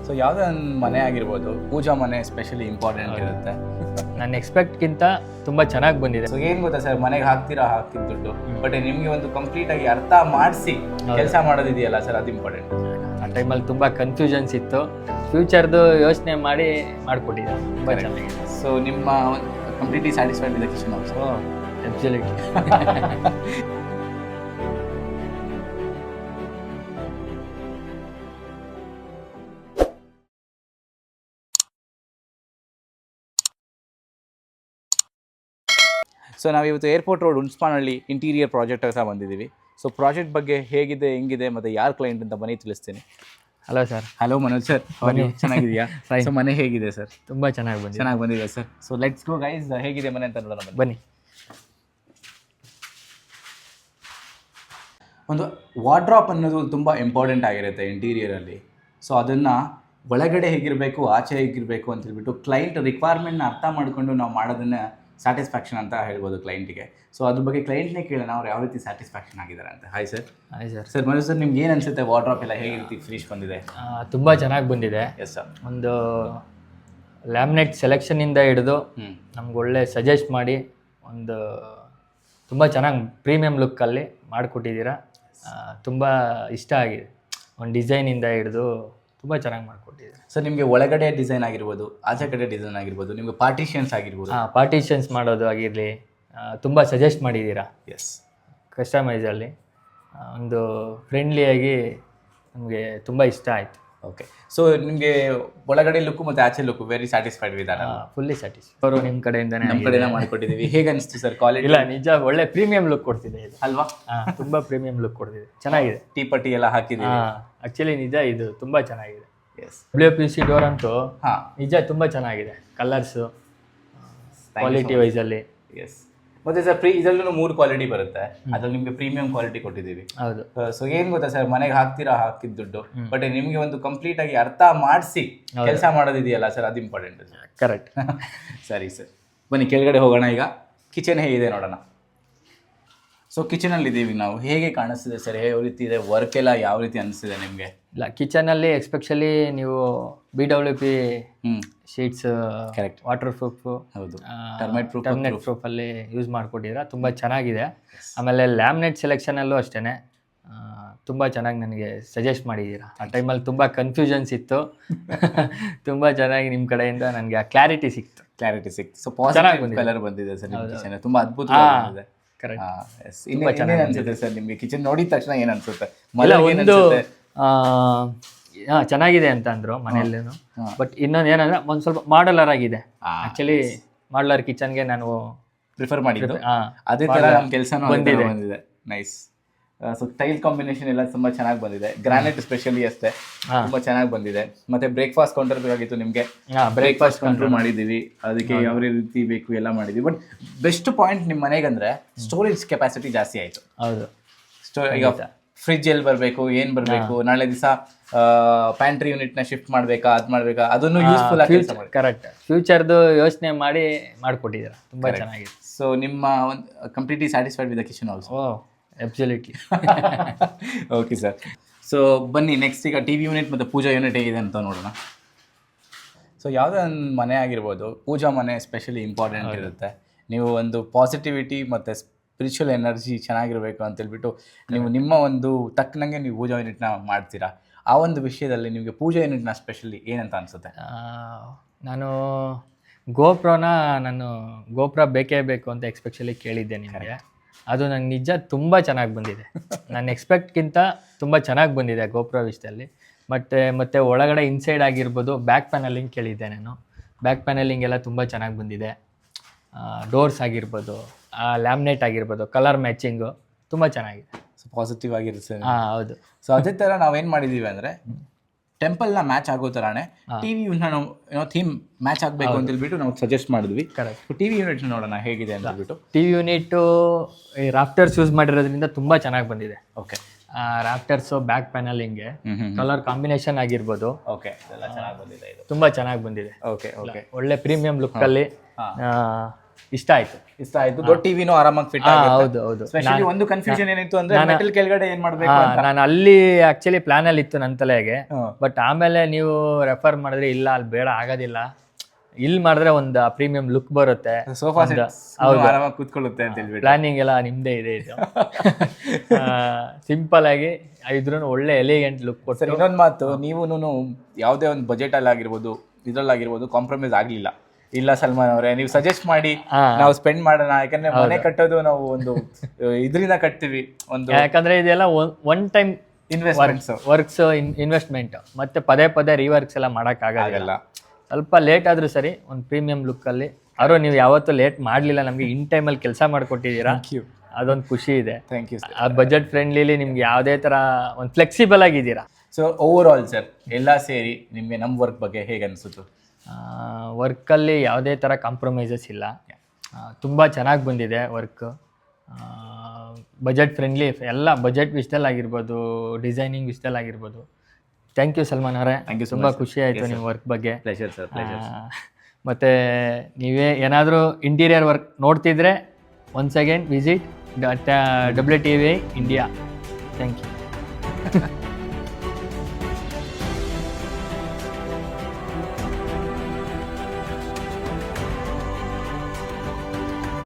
So ಯಾವುದೇ ಒಂದು ಮನೆ ಆಗಿರ್ಬೋದು, ಪೂಜಾ ಮನೆ ಸ್ಪೆಷಲಿ ಇಂಪಾರ್ಟೆಂಟ್ ಇರುತ್ತೆ. ನನ್ನ ಎಕ್ಸ್ಪೆಕ್ಟ್ಗಿಂತ ತುಂಬ ಚೆನ್ನಾಗಿ ಬಂದಿದೆ. ಸೊ ಏನು ಗೊತ್ತಾ ಸರ್, ಮನೆಗೆ ಹಾಕ್ತಿರೋ ದುಡ್ಡು, ಬಟ್ ನಿಮಗೆ ಒಂದು ಕಂಪ್ಲೀಟ್ ಆಗಿ ಅರ್ಥ ಮಾಡಿಸಿ ಕೆಲಸ ಮಾಡೋದಿದೆಯಲ್ಲ ಸರ್, ಅದು ಇಂಪಾರ್ಟೆಂಟ್. ಆ ಟೈಮಲ್ಲಿ ತುಂಬ ಕನ್ಫ್ಯೂಷನ್ಸ್ ಇತ್ತು. ಫ್ಯೂಚರ್ದು ಯೋಚನೆ ಮಾಡಿ ಮಾಡಿಕೊಟ್ಟಿದ್ದಾರೆ, ತುಂಬ ಚೆನ್ನಾಗಿದೆ. ಸೊ ನಿಮ್ಮ completely satisfied with the kitchen also? Absolutely. So ನಾವಿವತ್ತು ಏರ್ಪೋರ್ಟ್ ರೋಡ್ ಹುಣಸ್ಪಾನಹಳ್ಳಿ ಇಂಟೀರಿಯರ್ ಪ್ರಾಜೆಕ್ಟ್ ಹತ್ರ ಬಂದಿದ್ದೀವಿ. ಸೊ ಪ್ರಾಜೆಕ್ಟ್ ಬಗ್ಗೆ ಹೇಗಿದೆ, ಹೆಂಗಿದೆ, ಮತ್ತು ಯಾರು ಕ್ಲೈಂಟ್ ಅಂತ ಬನ್ನಿ ತಿಳಿಸ್ತೀನಿ. Hello sir. Hello Manoj sir, ಚೆನ್ನಾಗಿದೆಯಾ? ಸೊ ಮನೆ ಹೇಗಿದೆ ಸರ್? ತುಂಬ ಚೆನ್ನಾಗಿ ಬಂದಿದೆ sir. So let's go guys, ಹೇಗಿದೆ ಮನೆ ಅಂತ ನೋಡೋಣ ಬನ್ನಿ. ಒಂದು ವಾರ್ಡ್ರಾಪ್ ಅನ್ನೋದು ತುಂಬ ಇಂಪಾರ್ಟೆಂಟ್ ಆಗಿರುತ್ತೆ ಇಂಟೀರಿಯರಲ್ಲಿ. ಸೊ ಅದನ್ನು ಒಳಗಡೆ ಹೇಗಿರಬೇಕು, ಆಚೆ ಹೇಗಿರಬೇಕು ಅಂತ ಹೇಳ್ಬಿಟ್ಟು ಕ್ಲೈಂಟ್ ರಿಕ್ವೈರ್ಮೆಂಟ್ನ ಅರ್ಥ ಮಾಡಿಕೊಂಡು ನಾವು ಮಾಡೋದನ್ನ ಸ್ಯಾಟಿಸ್ಫ್ಯಾಕ್ಷನ್ ಅಂತ ಹೇಳ್ಬೋದು ಕ್ಲೈಂಟಿಗೆ. ಸೊ ಅದ್ರ ಬಗ್ಗೆ ಕ್ಲೈಂಟ್ನೇ ಕೇಳೋಣ, ಅವ್ರು ಯಾವ ರೀತಿ ಸ್ಯಾಟಿಸ್ಫ್ಯಾಕ್ಷನ್ ಆಗಿದ್ದಾರೆ ಅಂತ. Hi sir. Hi sir. Sir Manoj sir, ನಿಮ್ಗೆ ಏನು ಅನಿಸುತ್ತೆ, ವಾರ್ಡ್ರಾಪ್ ಎಲ್ಲ ಹೇಗೆ ರೀತಿ ಫಿನಿಶ್ ಬಂದಿದೆ? ತುಂಬ ಚೆನ್ನಾಗಿ ಬಂದಿದೆ. Yes sir. ಒಂದು ಲ್ಯಾಮಿನೇಟ್ ಸೆಲೆಕ್ಷನಿಂದ ಹಿಡಿದು ನಮ್ಗೆ ಒಳ್ಳೆ ಸಜೆಸ್ಟ್ ಮಾಡಿ ಒಂದು ತುಂಬ ಚೆನ್ನಾಗಿ ಪ್ರೀಮಿಯಂ ಲುಕ್ಕಲ್ಲಿ ಮಾಡಿಕೊಟ್ಟಿದ್ದೀರಾ. ತುಂಬ ಇಷ್ಟ ಆಗಿದೆ. ಒಂದು ಡಿಸೈನಿಂದ ಹಿಡಿದು ತುಂಬ ಚೆನ್ನಾಗಿ ಮಾಡಿಕೊಟ್ಟಿದ್ದೀರಾ ಸರ್. ನಿಮಗೆ ಒಳಗಡೆ ಡಿಸೈನ್ ಆಗಿರ್ಬೋದು, ಆಚೆ ಕಡೆ ಡಿಸೈನ್ ಆಗಿರ್ಬೋದು, ನಿಮಗೆ ಪಾರ್ಟಿಷನ್ಸ್ ಆಗಿರ್ಬೋದು, ಪಾರ್ಟಿಷನ್ಸ್ ಮಾಡೋದು ಆಗಿರಲಿ, ತುಂಬ ಸಜೆಸ್ಟ್ ಮಾಡಿದ್ದೀರಾ. ಎಸ್. ಕಸ್ಟಮೈಸಲ್ಲಿ ಒಂದು ಫ್ರೆಂಡ್ಲಿಯಾಗಿ ನಮಗೆ ತುಂಬ ಇಷ್ಟ ಆಯಿತು. ಓಕೆ. ಸೊ ನಿಮಗೆ ಒಳಗಡೆ ಲುಕ್ಕು ಮತ್ತು ಆಚೆ ಲುಕ್ಕು ವೆರಿ ಸ್ಯಾಟಿಸ್ಫೈಡ್ ವಿಧಾನ? Fully satisfied. ಅವರು ನಿಮ್ಮ ಕಡೆಯಿಂದನೇ ನಮ್ಮ ಕಡೆನೇ ಮಾಡಿಕೊಟ್ಟಿದ್ದೀವಿ. ಹೇಗೆ ಅನಿಸ್ತು ಸರ್ ಕ್ವಾಲಿಟಿ? ಇಲ್ಲ, ನಿಜ ಒಳ್ಳೆ ಪ್ರೀಮಿಯಂ ಲುಕ್ ಕೊಡ್ತಿದೆ ಇದು ಅಲ್ವಾ? ತುಂಬ ಪ್ರೀಮಿಯಂ ಲುಕ್ ಕೊಡ್ತಿದೆ, ಚೆನ್ನಾಗಿದೆ. ಟೀ ಪಟ್ಟಿ ಎಲ್ಲ ಹಾಕಿದ್ದೀವಿ. ಆ್ಯಕ್ಚುಲಿ ನಿಜ ಇದು ತುಂಬ ಚೆನ್ನಾಗಿದೆ. ಎಸ್. WPC ಡೋರ್ ಅಂತೂ ಹಾಂ ನಿಜ ತುಂಬ ಚೆನ್ನಾಗಿದೆ. ಕಲರ್ಸು, ಕ್ವಾಲಿಟಿ ವೈಸಲ್ಲಿ. ಎಸ್. ಮತ್ತೆ ಸರ್ ಇದರಲ್ಲೂ 3 ಕ್ವಾಲಿಟಿ ಬರುತ್ತೆ, ಅದ್ರಲ್ಲಿ ನಿಮಗೆ ಪ್ರೀಮಿಯಂ ಕ್ವಾಲಿಟಿ ಕೊಟ್ಟಿದ್ದೀವಿ. ಹೌದು. ಸೊ ಏನು ಗೊತ್ತಾ ಸರ್, ಮನೆಗೆ ಹಾಕ್ತಿರೋ ದುಡ್ಡು, ಬಟ್ ನಿಮಗೆ ಒಂದು ಕಂಪ್ಲೀಟ್ ಆಗಿ ಅರ್ಥ ಮಾಡಿಸಿ ಕೆಲಸ ಮಾಡೋದಿದೆಯಲ್ಲ ಸರ್, ಅದು ಇಂಪಾರ್ಟೆಂಟ್. ಕರೆಕ್ಟ್. ಸರಿ ಸರ್, ಬನ್ನಿ ಕೆಳಗಡೆ ಹೋಗೋಣ. ಈಗ ಕಿಚನ್ ಹೇಗಿದೆ ನೋಡೋಣ. ಸೊ ಕಿಚನಲ್ಲಿ ಇದ್ದೀವಿ ನಾವು. ಹೇಗೆ ಕಾಣಿಸ್ತಿದೆ ಸರ್? ಯಾವ ರೀತಿ ಇದೆ ವರ್ಕ್ ಎಲ್ಲ, ಯಾವ ರೀತಿ ಅನಿಸ್ತಿದೆ ನಿಮಗೆ? ಇಲ್ಲ, ಕಿಚನಲ್ಲಿ ಎಸ್ಪೆಷಲಿ ನೀವು BWP sheets, correct, water proof, ಹೌದು, ಟರ್ಮಿನೇಟ್ ಪ್ರೂಫಲ್ಲಿ ಯೂಸ್ ಮಾಡಿಕೊಟ್ಟಿದ್ದೀರಾ. ತುಂಬ ಚೆನ್ನಾಗಿದೆ. ಆಮೇಲೆ ಲ್ಯಾಮಿನೇಟ್ ಸೆಲೆಕ್ಷನಲ್ಲೂ ಅಷ್ಟೇ ತುಂಬ ಚೆನ್ನಾಗಿ ನನಗೆ ಸಜೆಸ್ಟ್ ಮಾಡಿದ್ದೀರಾ. ಆ ಟೈಮಲ್ಲಿ ತುಂಬ ಕನ್ಫ್ಯೂಷನ್ಸ್ ಇತ್ತು. ತುಂಬ ಚೆನ್ನಾಗಿ ನಿಮ್ಮ ಕಡೆಯಿಂದ ನನಗೆ ಆ ಕ್ಲಾರಿಟಿ ಸಿಕ್ತು. ಸೊ ಪಾಸಿಟಿವ್ ಕಲರ್ ಬಂದಿದೆ ಸರ್ ನಿಮ್ಮ ಕಿಚನ್, ತುಂಬ ಅದ್ಭುತವಾಗಿ ಬಂದಿದೆ. ಇನ್ನೇನು ಅನ್ಸುತ್ತೆ ಸರ್ ನಿಮಗೆ ಕಿಚನ್ ನೋಡಿದ ತಕ್ಷಣ ಏನು ಅನ್ಸುತ್ತೆ? ಒಂದು ಚೆನ್ನಾಗಿದೆ ಅಂತ ಅಂದ್ರು ಮನೆಯಲ್ಲೇನು. ಬಟ್ ಇನ್ನೊಂದು ಏನಂದ್ರೆ ಒಂದು ಸ್ವಲ್ಪ ಮಾಡಲರ್ ಆಗಿದೆ. ಆಕ್ಚುಲಿ ಮಾಡಲರ್ ಕಿಚನ್ಗೆ ನಾನು ಪ್ರಿಫರ್ ಮಾಡಿದ್ದು. ಅದೇ ತರ ನಮ್ಮ ಕೆಲಸನೂ ಬಂದಿದೆ. ನೈಸ್. ಸೊ ಟೈಲ್ ಕಾಂಬಿನೇಷನ್ ಎಲ್ಲ ತುಂಬಾ ಚೆನ್ನಾಗಿ ಬಂದಿದೆ. ಗ್ರಾನೈಟ್ ಸ್ಪೆಷಲಿ ಅಷ್ಟೇ ತುಂಬಾ ಚೆನ್ನಾಗಿ ಬಂದಿದೆ. ಮತ್ತೆ ಬ್ರೇಕ್ಫಾಸ್ಟ್ ಕೌಂಟರ್ ಬೇಕಾಗಿತ್ತು ನಿಮಗೆ, ಬ್ರೇಕ್ಫಾಸ್ಟ್ ಕೌಂಟರ್ ಮಾಡಿದೀವಿ. ಅದಕ್ಕೆ ಯಾವ ರೀತಿ ಬೇಕು ಎಲ್ಲ ಮಾಡಿದ್ವಿ. ಬಟ್ ಬೆಸ್ಟ್ ಪಾಯಿಂಟ್ ನಿಮ್ಮ ಮನೆಗಂದ್ರೆ ಸ್ಟೋರೇಜ್ ಕೆಪಾಸಿಟಿ ಜಾಸ್ತಿ ಆಯಿತು. ಹೌದು. ಈಗ ಫ್ರಿಜ್ ಎಲ್ಲಿ ಬರಬೇಕು, ಏನು ಬರಬೇಕು, ನಾಳೆ ದಿವಸ ಪ್ಯಾಂಟ್ರಿ ಯೂನಿಟ್ನ ಶಿಫ್ಟ್ ಮಾಡಬೇಕಾ, ಅದು ಮಾಡಬೇಕಾ, ಅದನ್ನು ಯೂಸ್ಫುಲ್ ಆಗಿ ಕೆಲಸ ಮಾಡಿ. ಕರೆಕ್ಟ್. ಫ್ಯೂಚರ್ದು ಯೋಚನೆ ಮಾಡಿ ಮಾಡಿಕೊಟ್ಟಿದ್ದೀರಾ, ತುಂಬ ಚೆನ್ನಾಗಿದೆ. ಸೊ ನಿಮ್ಮ ಒಂದು completely satisfied with the kitchen also? Absolutely. Okay sir. So ಬನ್ನಿ ನೆಕ್ಸ್ಟ್ ಈಗ TV ಯೂನಿಟ್ ಮತ್ತು ಪೂಜಾ ಯೂನಿಟ್ ಹೇಗಿದೆ ಅಂತ ನೋಡೋಣ. ಸೊ ಯಾವುದೇ ಒಂದು ಮನೆ ಆಗಿರ್ಬೋದು, ಪೂಜಾ ಮನೆ ಸ್ಪೆಷಲಿ ಇಂಪಾರ್ಟೆಂಟ್ ಇರುತ್ತೆ. ನೀವು ಒಂದು ಪಾಸಿಟಿವಿಟಿ ಮತ್ತು ಸ್ಪಿರಿಚುವಲ್ ಎನರ್ಜಿ ಚೆನ್ನಾಗಿರಬೇಕು ಅಂತೇಳ್ಬಿಟ್ಟು ನೀವು ನಿಮ್ಮ ಒಂದು ತಕ್ಕನಂಗೆ ನೀವು ಪೂಜಾ ಯೂನಿಟ್ನ ಮಾಡ್ತೀರಾ. ಆ ಒಂದು ವಿಷಯದಲ್ಲಿ ನಿಮಗೆ ಪೂಜಾ ಯೂನಿಟ್ನ ಸ್ಪೆಷಲಿ ಏನಂತ ಅನಿಸುತ್ತೆ? ನಾನು ಗೋಪುರ ಬೇಕೇ ಬೇಕು ಅಂತ ಎಕ್ಸ್ಪೆಷಲಿ ಕೇಳಿದ್ದೆ ನಿಮಗೆ. ಅದು ನಂಗೆ ನಿಜ ತುಂಬ ಚೆನ್ನಾಗಿ ಬಂದಿದೆ. ನನ್ನ ಎಕ್ಸ್ಪೆಕ್ಟ್ಗಿಂತ ತುಂಬ ಚೆನ್ನಾಗಿ ಬಂದಿದೆ ಗೋಪುರ ವಿಷಯದಲ್ಲಿ. ಮತ್ತು ಒಳಗಡೆ ಇನ್ಸೈಡ್ ಆಗಿರ್ಬೋದು, ಬ್ಯಾಕ್ ಪ್ಯಾನಲಿಂಗ್ ಕೇಳಿದ್ದೆ ನಾನು. ಬ್ಯಾಕ್ ಪ್ಯಾನಲಿಂಗ್ ಎಲ್ಲ ತುಂಬ ಚೆನ್ನಾಗಿ ಬಂದಿದೆ. ಡೋರ್ಸ್ ಆಗಿರ್ಬೋದು, ಲ್ಯಾಮಿನೇಟ್ ಆಗಿರ್ಬೋದು, ಕಲರ್ ಮ್ಯಾಚಿಂಗು ತುಂಬ ಚೆನ್ನಾಗಿದೆ. ಸೊ ಪಾಸಿಟಿವ್ ಆಗಿರುತ್ತೆ. ಹೌದು. ಸೊ ಅದೇ ಥರ ನಾವೇನು ಮಾಡಿದ್ದೀವಿ ಅಂದರೆ ಟೆಂಪಲ್ನ ಮ್ಯಾಚ್ ಆಗೋ ಥರನೇ TV ಯೂನಿಟ್ನ ಥೀಮ್ ಮ್ಯಾಚ್ ಆಗಬೇಕು ಅಂತ ಹೇಳ್ಬಿಟ್ಟು ನಾವು ಸಜೆಸ್ಟ್ ಮಾಡಿದ್ವಿ. ಕರೆಕ್ಟ್. TV ಯೂನಿಟ್ನ ನೋಡೋಣ ಹೇಗಿದೆ ಅಂತ ಹೇಳ್ಬಿಟ್ಟು. TV ಯೂನಿಟು ಈ ರಾಫ್ಟರ್ಸ್ ಯೂಸ್ ಮಾಡಿರೋದ್ರಿಂದ ತುಂಬ ಚೆನ್ನಾಗಿ ಬಂದಿದೆ. ಓಕೆ. ರಾಫ್ಟರ್ಸು, ಬ್ಯಾಕ್ ಪ್ಯಾನಲಿಂಗ್ಗೆ, ಕಲರ್ ಕಾಂಬಿನೇಷನ್ ಆಗಿರ್ಬೋದು, ಓಕೆ, ಎಲ್ಲ ಚೆನ್ನಾಗಿ ಬಂದಿದೆ. ಇದು ತುಂಬ ಚೆನ್ನಾಗಿ ಬಂದಿದೆ. Okay okay. ಒಳ್ಳೆ ಪ್ರೀಮಿಯಂ ಲುಕ್ಕಲ್ಲಿ ಇಷ್ಟ ಆಯ್ತು. ಇಷ್ಟ ಆಯ್ತು. ದೊಡ್ಡ ಟಿವಿನೂ ಆರಾಮಾಗಿ ಫಿಟ್ ಹೌದು ಹೌದು. ಸ್ಪೆಷಲಿ ಒಂದು ಕನ್ಫ್ಯೂಷನ್ ಏನಿತ್ತು ಅಂದ್ರೆ ಮೆಟಲ್ ಕೆಳಗಡೆ ಏನ್ ಮಾಡ್ಬೇಕು ಅಂತ. ನಾನು ಅಲ್ಲಿ ಆಕ್ಚುಲಿ ಪ್ಲಾನ್ ಅಲ್ಲಿ ಇತ್ತು ನನ್ನ ತಲೆಗೆ, ಹ್ಮ್. ಬಟ್ ಆಮೇಲೆ ನೀವು ರೆಫರ್ ಮಾಡಿದ್ರೆ ಇಲ್ಲ ಅಲ್ಲಿ ಬೇಡ ಆಗೋದಿಲ್ಲ, ಇಲ್ಲಿ ಮಾಡಿದ್ರೆ ಒಂದು ಪ್ರೀಮಿಯಂ ಲುಕ್ ಬರುತ್ತೆ, ಸೋಫಾ ಆರಾಮಾಗಿ ಕೂತ್ಕೊಳ್ಳುತ್ತೆ ಅಂತ ಹೇಳ್ಬಿಟ್ಟು ಪ್ಲಾನಿಂಗ್ ಎಲ್ಲ ನಿಮ್ದೇ ಇದೆ ಇದು. ಸಿಂಪಲ್ ಆಗಿ ಇದ್ರೂ ಒಳ್ಳೆ ಎಲಿಗೆಂಟ್ ಲುಕ್ ಸರ್ ಕೊಡ್ತಾರೆ. ಇನ್ನೊಂದು ಮಾತು, ನೀವು ಯಾವುದೇ ಒಂದು ಬಜೆಟ್ ಅಲ್ಲಿ ಆಗಿರ್ಬೋದು ಇದ್ರಲ್ಲಾಗಿರ್ಬೋದು ಕಾಂಪ್ರಮೈಸ್ ಆಗ್ಲಿಲ್ಲ. ಇಲ್ಲ ಸಲ್ಮಾನ್ ಅವರೇ, ನೀವು ಸಜೆಸ್ಟ್ ಮಾಡಿ ನಾವು ಸ್ಪೆಂಡ್ ಮಾಡೋಣ, ಯಾಕಂದ್ರೆ ಮನೆ ಕಟ್ಟೋದು ನಾವು ಒಂದು ಇದರಿಂದ ಕಟ್ತೀವಿ, ಒಂದು ಯಾಕಂದ್ರೆ ಇದೆಲ್ಲ one time investments works investment, ಮತ್ತೆ ಪದೇ ಪದೇ ರೀವರ್ಕ್ಸ್ ಎಲ್ಲ ಮಾಡೋಕ್ಕಾಗಲ್ಲ. ಸ್ವಲ್ಪ ಲೇಟ್ ಆದ್ರೂ ಸರಿ ಒಂದು ಪ್ರೀಮಿಯಂ ಲುಕ್ ಅಲ್ಲಿ. ಆದ್ರೂ ನೀವು ಯಾವತ್ತೂ ಲೇಟ್ ಮಾಡಲಿಲ್ಲ, ನಮಗೆ ಇನ್ ಟೈಮಲ್ಲಿ ಕೆಲಸ ಮಾಡಿಕೊಟ್ಟಿದ್ದೀರಾ, ಅದೊಂದು ಖುಷಿ ಇದೆ. Thank you. ಆ ಬಜೆಟ್ ಫ್ರೆಂಡ್ಲಿಲಿ ನಿಮ್ಗೆ ಯಾವುದೇ ಥರ ಒಂದು ಫ್ಲೆಕ್ಸಿಬಲ್ ಆಗಿದ್ದೀರಾ. ಸೊ ಓವರ್ ಆಲ್ ಸರ್ ಎಲ್ಲ ಸೇರಿ ನಿಮಗೆ ನಮ್ಮ ವರ್ಕ್ ಬಗ್ಗೆ ಹೇಗೆ ಅನಿಸುತ್ತು? ವರ್ಕಲ್ಲಿ ಯಾವುದೇ ಥರ ಕಾಂಪ್ರಮೈಸಸ್ ಇಲ್ಲ, ತುಂಬ ಚೆನ್ನಾಗಿ ಬಂದಿದೆ ವರ್ಕ್. ಬಜೆಟ್ ಫ್ರೆಂಡ್ಲಿ, ಎಲ್ಲ ಬಜೆಟ್ ವಿಷಯದಲ್ಲಿ ಆಗಿರ್ಬೋದು, ಡಿಸೈನಿಂಗ್ ವಿಷಯದಲ್ಲಿ ಆಗಿರ್ಬೋದು. ಥ್ಯಾಂಕ್ ಯು ಸಲ್ಮಾನ್ ಅವರೇ, ತುಂಬ ಖುಷಿ ಆಯಿತು ನಿಮ್ಮ ವರ್ಕ್ ಬಗ್ಗೆ. Pleasure sir, pleasure. ಮತ್ತು ನೀವೇ ಏನಾದರೂ ಇಂಟೀರಿಯರ್ ವರ್ಕ್ ನೋಡ್ತಿದ್ರೆ once again visit WTVI India. Thank you.